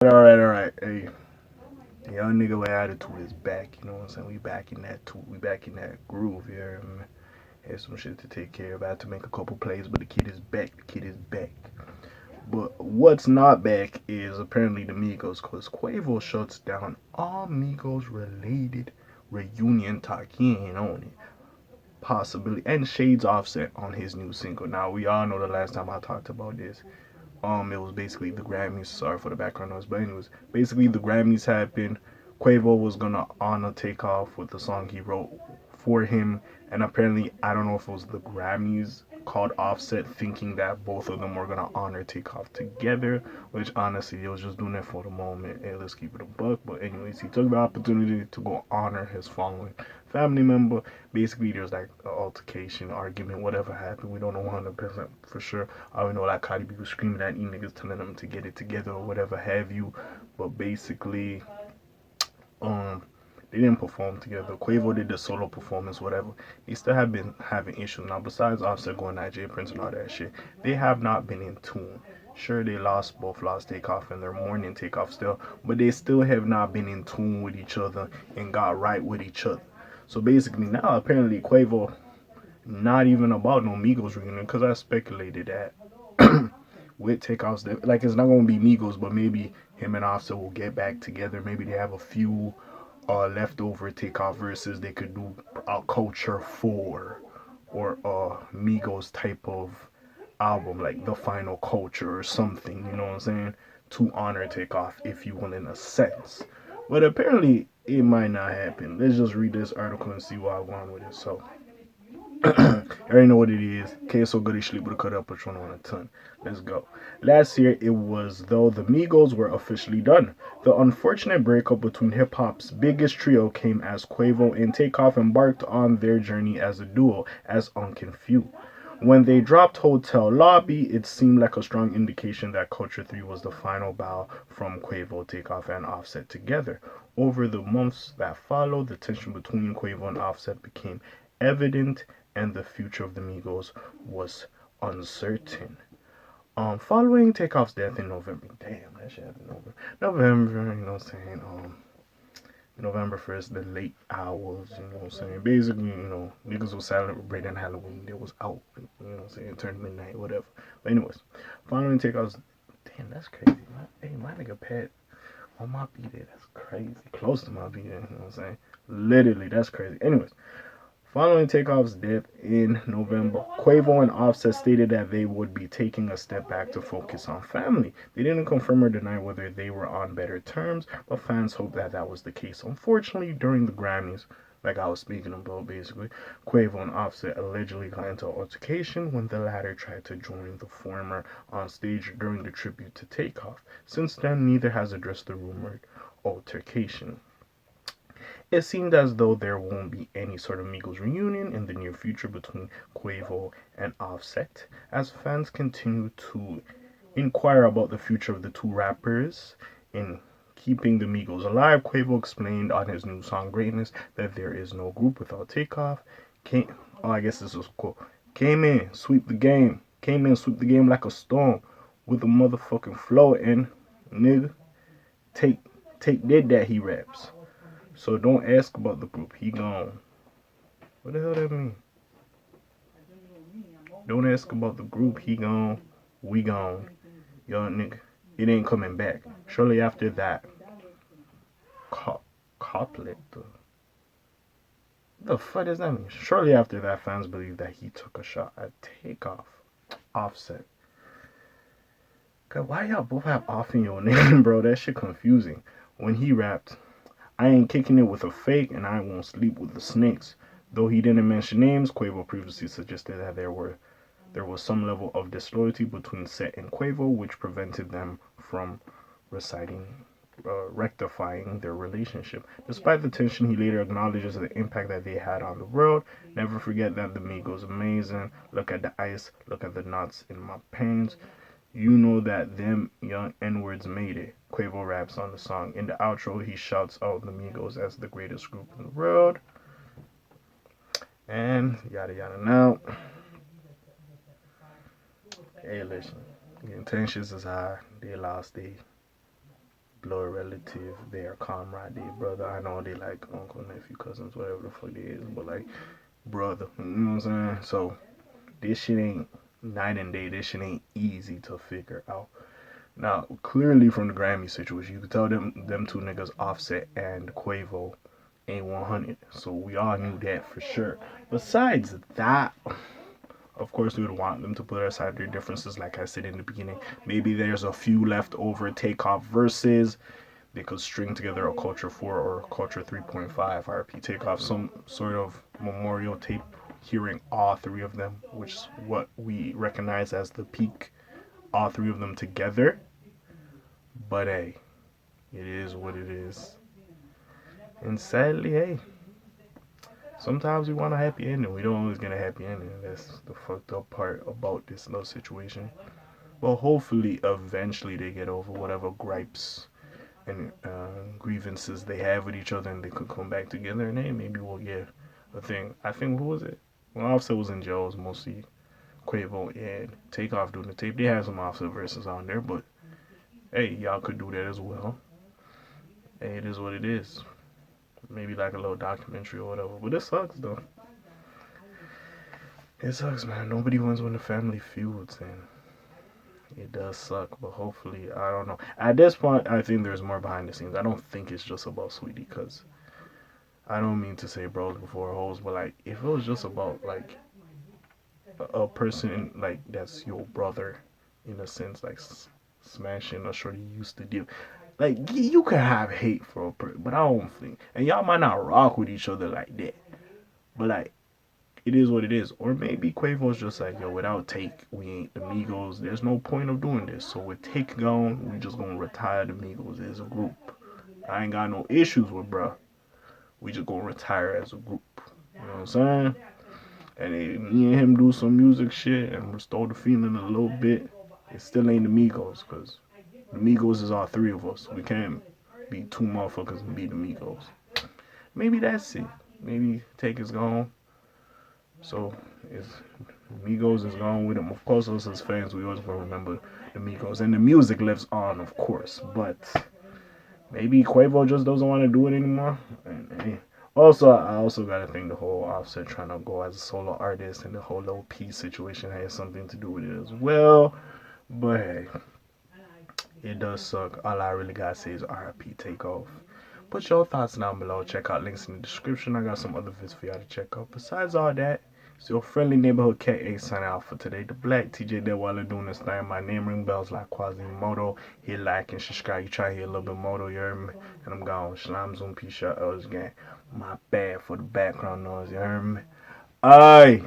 All right. Hey, young nigga with attitude is back. You know what I'm saying? We back in that too. We back in that groove here. Had some shit to take care of. I had to make a couple plays, but the kid is back. The kid is back. But what's not back is apparently the Migos, cause Quavo shuts down all Migos related reunion talk. He ain't on it. Possibly and shades Offset on his new single. Now we all know the last time I talked about this. It was basically the Grammys. Sorry for the background noise, but anyways, basically the Grammys happened. Quavo was gonna honor Takeoff with the song he wrote for him, and apparently I don't know if it was the Grammys called Offset thinking that both of them were gonna honor Takeoff together, which honestly he was just doing it for the moment. Hey, let's keep it a buck. But anyways, he took the opportunity to go honor his fallen family member. Basically, there's like an altercation, argument, whatever happened. We don't know 100% for sure. I don't know like Cardi B was screaming at these niggas, telling them to get it together or whatever have you. But basically, um, they didn't perform together. Quavo did the solo performance, whatever. They still have been having issues now. Besides Offset going at Jay Prince and all that shit, they have not been in tune. Sure, they both lost Takeoff and their morning Takeoff still, but they still have not been in tune with each other and got right with each other. So basically, now apparently Quavo not even about no Migos reunion because I speculated that with Takeoff's like it's not gonna be Migos, but maybe him and Offset will get back together. Maybe they have a few leftover Takeoff verses they could do a Culture 4 or a Migos type of album like The Final Culture or something, you know what I'm saying? To honor Takeoff, if you will, in a sense. But apparently it might not happen. Let's just read this article and see where I want with it. So I already know what it is. K so good he sleep with a cut up Patron on a ton. Let's go. Last year it was though the Migos were officially done. The unfortunate breakup between hip hop's biggest trio came as Quavo and Takeoff embarked on their journey as a duo, as Unkin Few. When they dropped Hotel Lobby, it seemed like a strong indication that Culture 3 was the final bow from Quavo, Takeoff, and Offset together. Over the months that followed, the tension between Quavo and Offset became evident, and the future of the Migos was uncertain. Following Takeoff's death in November, damn, that shit happened over November, you know what I'm saying? November 1st, the late hours, you know what I'm saying? Basically, niggas was celebrating Halloween. They was out, you know what I'm saying? It turned midnight, whatever. But anyways, following Takeoff's, damn, that's crazy. My nigga Pat on my beat there, that's crazy. Close to my beat there, you know what I'm saying? Literally, that's crazy. Anyways, following Takeoff's death in November, Quavo and Offset stated that they would be taking a step back to focus on family. They didn't confirm or deny whether they were on better terms, but fans hoped that that was the case. Unfortunately, during the Grammys, like I was speaking about basically, Quavo and Offset allegedly got into an altercation when the latter tried to join the former on stage during the tribute to Takeoff. Since then, neither has addressed the rumored altercation. It seemed as though there won't be any sort of Migos reunion in the near future between Quavo and Offset, as fans continue to inquire about the future of the two rappers in keeping the Migos alive. Quavo explained on his new song Greatness that there is no group without Takeoff. Came, oh, I guess this was cool. Came in, sweep the game. Came in, sweep the game like a storm with a motherfucking flow and nigga. Take, did that he raps. So don't ask about the group. He gone. What the hell that mean? Don't ask about the group. He gone. We gone. Young nigga. It ain't coming back. Shortly after that, couplet. The fuck does that mean? Shortly after that, fans believe that he took a shot at Takeoff. Offset. God, why y'all both have off in your name, bro? That shit confusing. When he rapped, I ain't kicking it with a fake and I won't sleep with the snakes. Though he didn't mention names, Quavo previously suggested that there was some level of disloyalty between Set and Quavo, which prevented them from rectifying their relationship. Despite the tension, he later acknowledges the impact that they had on the world. Never forget that the Migos amazing. Look at the ice, look at the knots in my pants. You know that them young N-words made it. Quavo raps on the song. In the outro, he shouts out the Migos as the greatest group in the world. And yada yada. Now, hey, listen. The intentions is high. They lost. They blood relative, their comrade, their brother. I know they like uncle, nephew, cousins, whatever the fuck it is, but like brother. You know what I'm saying? So this shit ain't night and day. This shit ain't easy to figure out. Now, clearly from the Grammy situation, you could tell them two niggas, Offset and Quavo, ain't 100. So we all knew that for sure. Besides that, of course, we would want them to put aside their differences, like I said in the beginning. Maybe there's a few left over Takeoff verses. They could string together a Culture 4 or Culture 3.5 RP Takeoff, some sort of memorial tape hearing all three of them, which is what we recognize as the peak, all three of them together. But hey, it is what it is. And sadly, hey, sometimes we want a happy ending. We don't always get a happy ending. That's the fucked up part about this little situation. Well, hopefully, eventually they get over whatever gripes and grievances they have with each other, and they could come back together, and hey, maybe we'll get a thing. I think, who was it? When Offset was in jail, it was mostly Quavo and Takeoff doing the tape. They had some Offset verses on there, but hey, y'all could do that as well. Hey, it is what it is. Maybe like a little documentary or whatever. But it sucks though. It sucks, man. Nobody wins when the family feuds, and it does suck. But hopefully, I don't know. At this point, I think there's more behind the scenes. I don't think it's just about Sweetie, because I don't mean to say bros before hoes, but like if it was just about like a person like that's your brother, in a sense, like smashing a shorty you used to deal. Like you can have hate for a person, but I don't think, and y'all might not rock with each other like that. But like it is what it is. Or maybe Quavo's just like, yo, without Take, we ain't the Migos. There's no point of doing this. So with Take gone, we just gonna retire the Migos as a group. I ain't got no issues with bruh. We just gonna retire as a group. You know what I'm saying? And me and him do some music shit and restore the feeling a little bit. It still ain't the Migos, because the Migos is all three of us. We can't be two motherfuckers and be the Migos. Maybe that's it. Maybe Take is gone. So it's Migos is gone with him. Of course, us as fans, we always gonna remember the Migos, and the music lives on, of course. But maybe Quavo just doesn't want to do it anymore. And also, I also gotta think the whole Offset trying to go as a solo artist and the whole low P situation has something to do with it as well. But hey, it does suck. All I really gotta say is RIP Takeoff. Put your thoughts down below. Check out links in the description. I got some other vids for y'all to check out. Besides all that, it's your friendly neighborhood K.A. signing out for today. The Black TJ that while doing this thing. My name ring bells like Quasimodo. Hit like and subscribe. You try to hear a little bit more, you heard me? And I'm gone. Shalom, Zoom, peace, out, Elders gang. My bad for the background noise, you heard me? Aye.